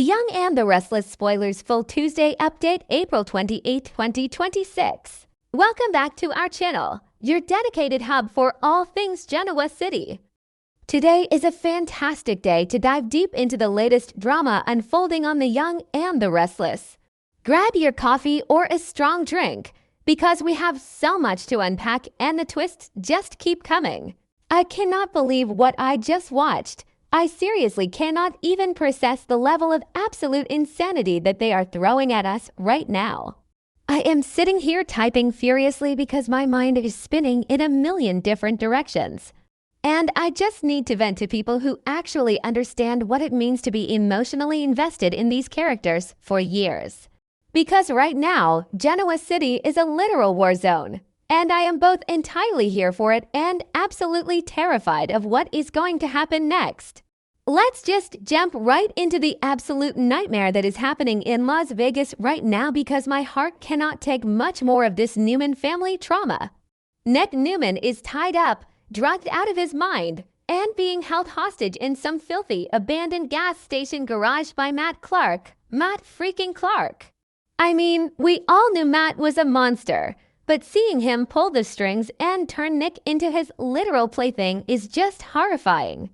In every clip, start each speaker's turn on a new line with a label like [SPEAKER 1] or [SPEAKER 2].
[SPEAKER 1] Young and the Restless spoilers full Tuesday update April 28, 2026. Welcome back to our channel, your dedicated hub for all things Genoa City. Today is a fantastic day to dive deep into the latest drama unfolding on The Young and the Restless. Grab your coffee or a strong drink, because we have so much to unpack and the twists just keep coming. I cannot believe what I just watched. I seriously cannot even process the level of absolute insanity that they are throwing at us right now. I am sitting here typing furiously because my mind is spinning in a million different directions. And I just need to vent to people who actually understand what it means to be emotionally invested in these characters for years. Because right now, Genoa City is a literal war zone. And I am both entirely here for it and absolutely terrified of what is going to happen next. Let's just jump right into the absolute nightmare that is happening in Las Vegas right now, because my heart cannot take much more of this Newman family trauma. Nick Newman is tied up, drugged out of his mind, and being held hostage in some filthy, abandoned gas station garage by Matt Clark. Matt freaking Clark. I mean, we all knew Matt was a monster. But seeing him pull the strings and turn Nick into his literal plaything is just horrifying.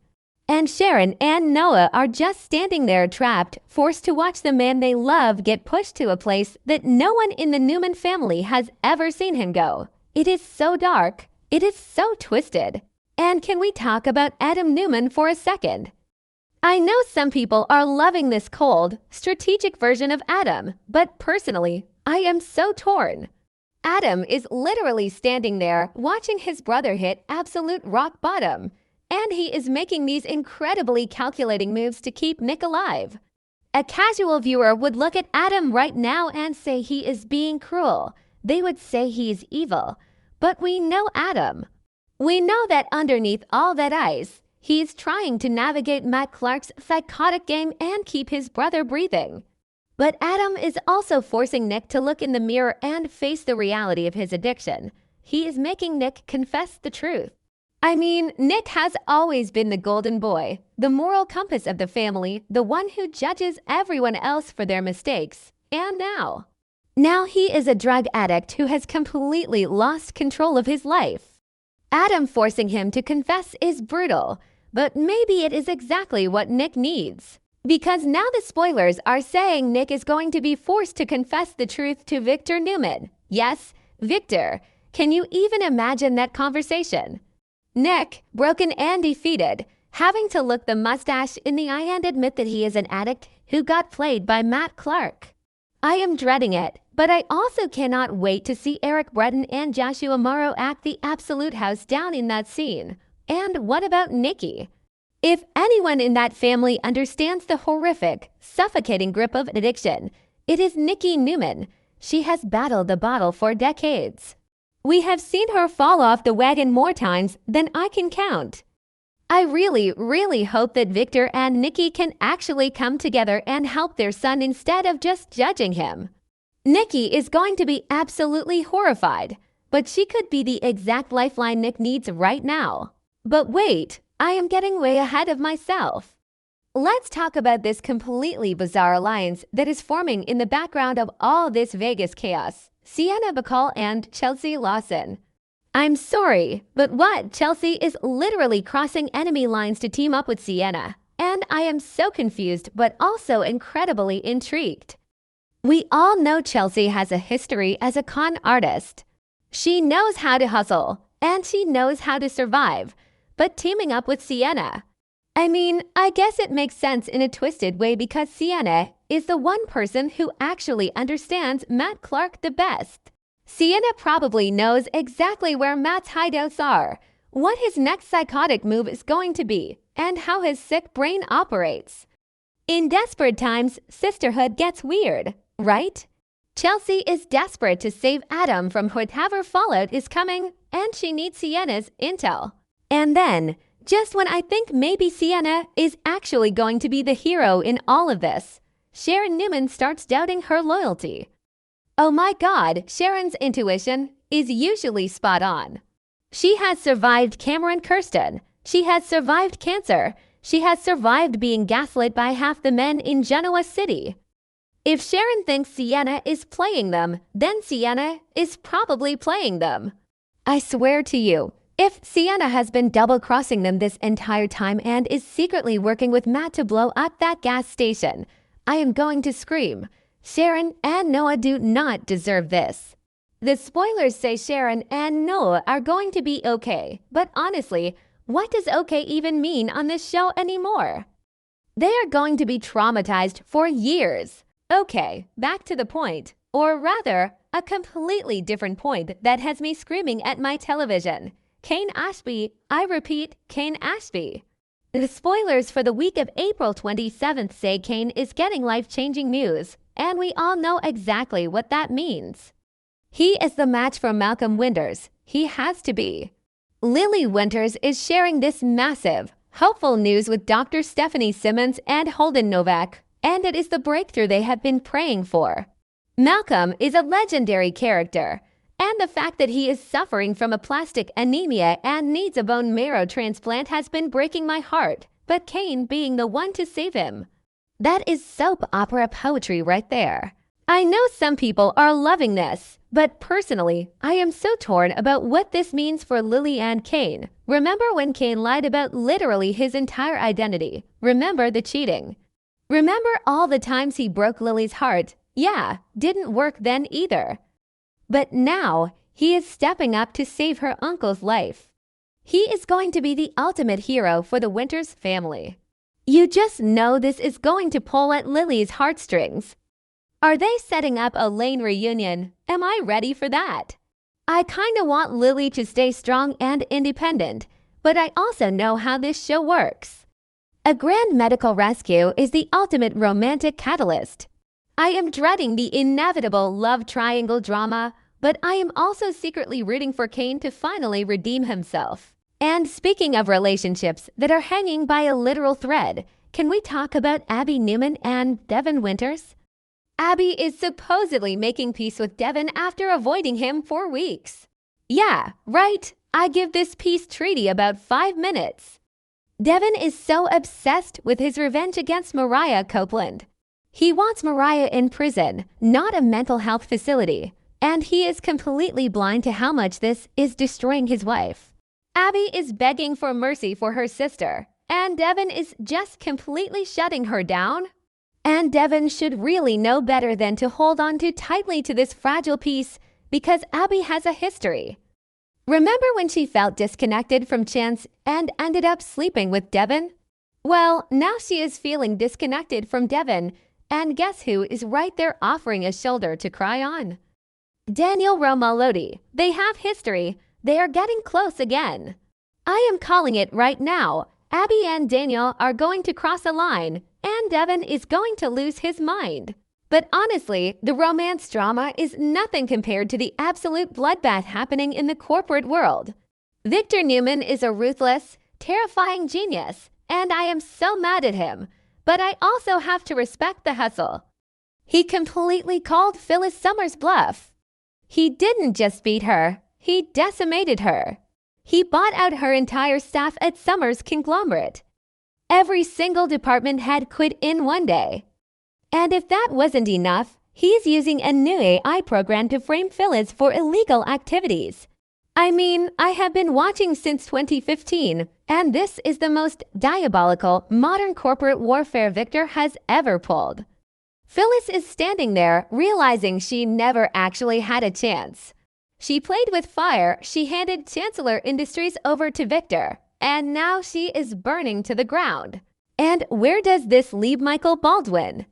[SPEAKER 1] And Sharon and Noah are just standing there trapped, forced to watch the man they love get pushed to a place that no one in the Newman family has ever seen him go. It is so dark. It is so twisted. And can we talk about Adam Newman for a second? I know some people are loving this cold, strategic version of Adam, but personally, I am so torn. Adam is literally standing there watching his brother hit absolute rock bottom, and he is making these incredibly calculating moves to keep Nick alive. A casual viewer would look at Adam right now and say he is being cruel. They would say he is evil. But we know Adam. We know that underneath all that ice, he is trying to navigate Matt Clark's psychotic game and keep his brother breathing. But Adam is also forcing Nick to look in the mirror and face the reality of his addiction. He is making Nick confess the truth. I mean, Nick has always been the golden boy, the moral compass of the family, the one who judges everyone else for their mistakes. And now he is a drug addict who has completely lost control of his life. Adam forcing him to confess is brutal, but maybe it is exactly what Nick needs. Because now the spoilers are saying Nick is going to be forced to confess the truth to Victor Newman. Yes, Victor. Can you even imagine that conversation? Nick, broken and defeated, having to look the mustache in the eye and admit that he is an addict who got played by Matt Clark. I am dreading it, but I also cannot wait to see Eric Breton and Joshua Morrow act the absolute house down in that scene. And what about Nikki? If anyone in that family understands the horrific, suffocating grip of addiction, it is Nikki Newman. She has battled the bottle for decades. We have seen her fall off the wagon more times than I can count. I really, really hope that Victor and Nikki can actually come together and help their son instead of just judging him. Nikki is going to be absolutely horrified, but she could be the exact lifeline Nick needs right now. But wait, I am getting way ahead of myself. Let's talk about this completely bizarre alliance that is forming in the background of all this Vegas chaos. Sienna Bacall and Chelsea Lawson. I'm sorry, but what? Chelsea is literally crossing enemy lines to team up with Sienna. And I am so confused, but also incredibly intrigued. We all know Chelsea has a history as a con artist. She knows how to hustle, and she knows how to survive. But teaming up with Sienna, I mean, I guess it makes sense in a twisted way because Sienna is the one person who actually understands Matt Clark the best. Sienna probably knows exactly where Matt's hideouts are, what his next psychotic move is going to be, and how his sick brain operates. In desperate times, sisterhood gets weird, right? Chelsea is desperate to save Adam from whatever fallout is coming, and she needs Sienna's intel. And then, just when I think maybe Sienna is actually going to be the hero in all of this, Sharon Newman starts doubting her loyalty. Oh my God, Sharon's intuition is usually spot on. She has survived Cameron Kirsten. She has survived cancer. she has survived being gaslit by half the men in Genoa City. If Sharon thinks Sienna is playing them, then Sienna is probably playing them. I swear to you, if Sienna has been double-crossing them this entire time and is secretly working with Matt to blow up that gas station, I am going to scream. Sharon and Noah do not deserve this. The spoilers say Sharon and Noah are going to be okay, but honestly, what does okay even mean on this show anymore? They are going to be traumatized for years. Okay, back to the point, or rather, a completely different point that has me screaming at my television. Kane Ashby, I repeat, Kane Ashby. The spoilers for the week of April 27th say Kane is getting life-changing news, and we all know exactly what that means. He is the match for Malcolm Winters. He has to be. Lily Winters is sharing this massive, hopeful news with Dr. Stephanie Simmons and Holden Novak, and it is the breakthrough they have been praying for. Malcolm is a legendary character, and the fact that he is suffering from aplastic anemia and needs a bone marrow transplant has been breaking my heart, but Kane being the one to save him. That is soap opera poetry right there. I know some people are loving this, but personally, I am so torn about what this means for Lily and Kane. Remember when Kane lied about literally his entire identity? Remember the cheating? Remember all the times he broke Lily's heart? Yeah, didn't work then either. But now, he is stepping up to save her uncle's life. He is going to be the ultimate hero for the Winters family. You just know this is going to pull at Lily's heartstrings. Are they setting up a Lane reunion? Am I ready for that? I kinda want Lily to stay strong and independent, but I also know how this show works. A grand medical rescue is the ultimate romantic catalyst. I am dreading the inevitable love triangle drama, but I am also secretly rooting for Kane to finally redeem himself. And speaking of relationships that are hanging by a literal thread, can we talk about Abby Newman and Devin Winters? Abby is supposedly making peace with Devin after avoiding him for weeks. Yeah, right. I give this peace treaty about 5 minutes. Devin is so obsessed with his revenge against Mariah Copeland. He wants Mariah in prison, not a mental health facility, and he is completely blind to how much this is destroying his wife. Abby is begging for mercy for her sister, and Devin is just completely shutting her down. And Devin should really know better than to hold on too tightly to this fragile piece because Abby has a history. Remember when she felt disconnected from Chance and ended up sleeping with Devin? Well, now she is feeling disconnected from Devin, and guess who is right there offering a shoulder to cry on? Daniel Romalotti. They have history. They are getting close again. I am calling it right now. Abby and Daniel are going to cross a line, and Devin is going to lose his mind. But honestly, the romance drama is nothing compared to the absolute bloodbath happening in the corporate world. Victor Newman is a ruthless, terrifying genius, and I am so mad at him. But I also have to respect the hustle. He completely called Phyllis Summers' bluff. He didn't just beat her, he decimated her. He bought out her entire staff at Summers' conglomerate. Every single department head quit in one day. And if that wasn't enough, he's using a new AI program to frame Phyllis for illegal activities. I mean, I have been watching since 2015, and this is the most diabolical modern corporate warfare Victor has ever pulled. Phyllis is standing there, realizing she never actually had a chance. She played with fire, she handed Chancellor Industries over to Victor, and now she is burning to the ground. And where does this leave Michael Baldwin?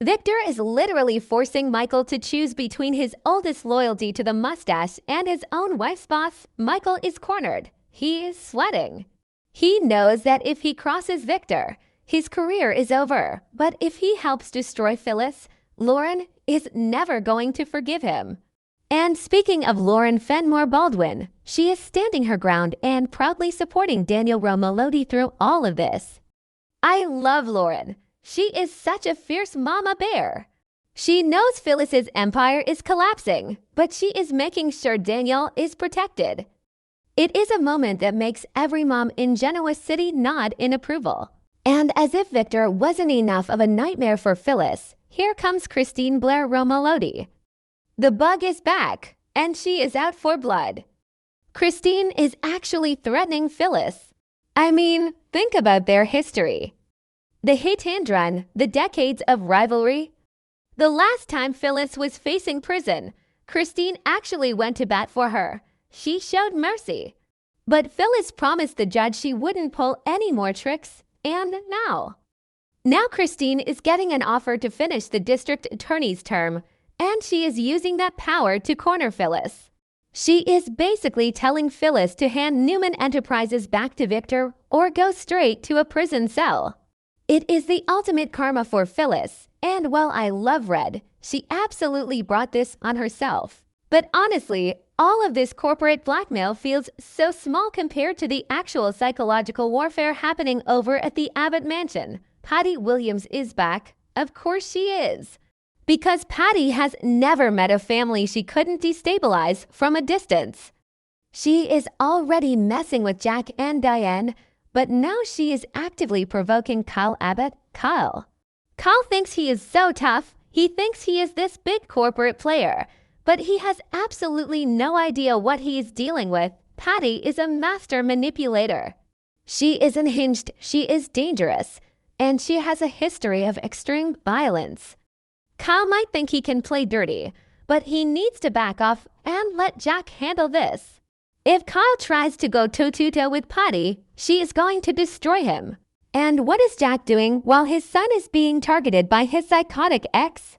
[SPEAKER 1] Victor is literally forcing Michael to choose between his oldest loyalty to the mustache and his own wife's boss. Michael is cornered. He is sweating. He knows that if he crosses Victor, his career is over. But if he helps destroy Phyllis, Lauren is never going to forgive him. And speaking of Lauren Fenmore Baldwin, she is standing her ground and proudly supporting Daniel Romalotti through all of this. I love Lauren. She is such a fierce mama bear. She knows Phyllis's empire is collapsing, but she is making sure Daniel is protected. It is a moment that makes every mom in Genoa City nod in approval. And as if Victor wasn't enough of a nightmare for Phyllis, here comes Christine Blair Romolodi. The bug is back, and she is out for blood. Christine is actually threatening Phyllis. I mean, think about their history. The hit and run, the decades of rivalry. The last time Phyllis was facing prison, Christine actually went to bat for her. She showed mercy. But Phyllis promised the judge she wouldn't pull any more tricks, and now Christine is getting an offer to finish the district attorney's term, and she is using that power to corner Phyllis. She is basically telling Phyllis to hand Newman Enterprises back to Victor or go straight to a prison cell. It is the ultimate karma for Phyllis, and while I love Red, she absolutely brought this on herself. But honestly, all of this corporate blackmail feels so small compared to the actual psychological warfare happening over at the Abbott Mansion. Patty Williams is back. Of course she is. Because Patty has never met a family she couldn't destabilize from a distance. She is already messing with Jack and Diane, but now she is actively provoking Kyle Abbott. Kyle thinks he is so tough. He thinks he is this big corporate player, but he has absolutely no idea what he is dealing with. Patty is a master manipulator. She is unhinged, she is dangerous, and she has a history of extreme violence. Kyle might think he can play dirty, but he needs to back off and let Jack handle this. If Kyle tries to go toe-to-toe with Patty, she is going to destroy him. And what is Jack doing while his son is being targeted by his psychotic ex?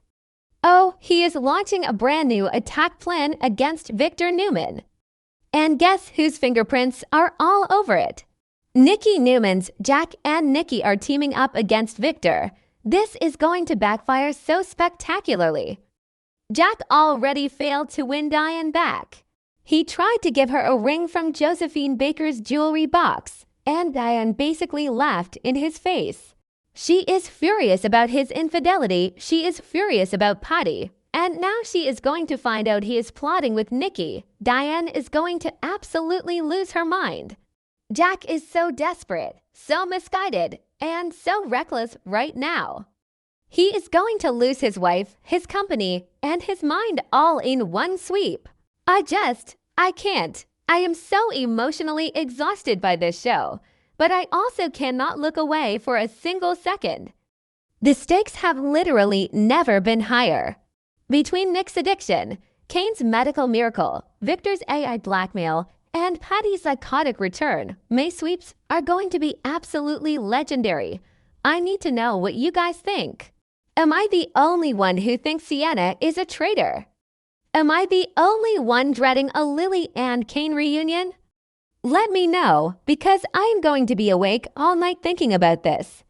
[SPEAKER 1] Oh, he is launching a brand new attack plan against Victor Newman. And guess whose fingerprints are all over it? Nikki Newman's. Jack and Nikki are teaming up against Victor. This is going to backfire so spectacularly. Jack already failed to win Diane back. He tried to give her a ring from Josephine Baker's jewelry box, and Diane basically laughed in his face. She is furious about his infidelity, she is furious about Patty, and now she is going to find out he is plotting with Nikki. Diane is going to absolutely lose her mind. Jack is so desperate, so misguided, and so reckless right now. He is going to lose his wife, his company, and his mind all in one sweep. I can't. I am so emotionally exhausted by this show, but I also cannot look away for a single second. The stakes have literally never been higher. Between Nick's addiction, Kane's medical miracle, Victor's AI blackmail, and Patty's psychotic return, May sweeps are going to be absolutely legendary. I need to know what you guys think. Am I the only one who thinks Sienna is a traitor? Am I the only one dreading a Lily and Kane reunion? Let me know, because I am going to be awake all night thinking about this.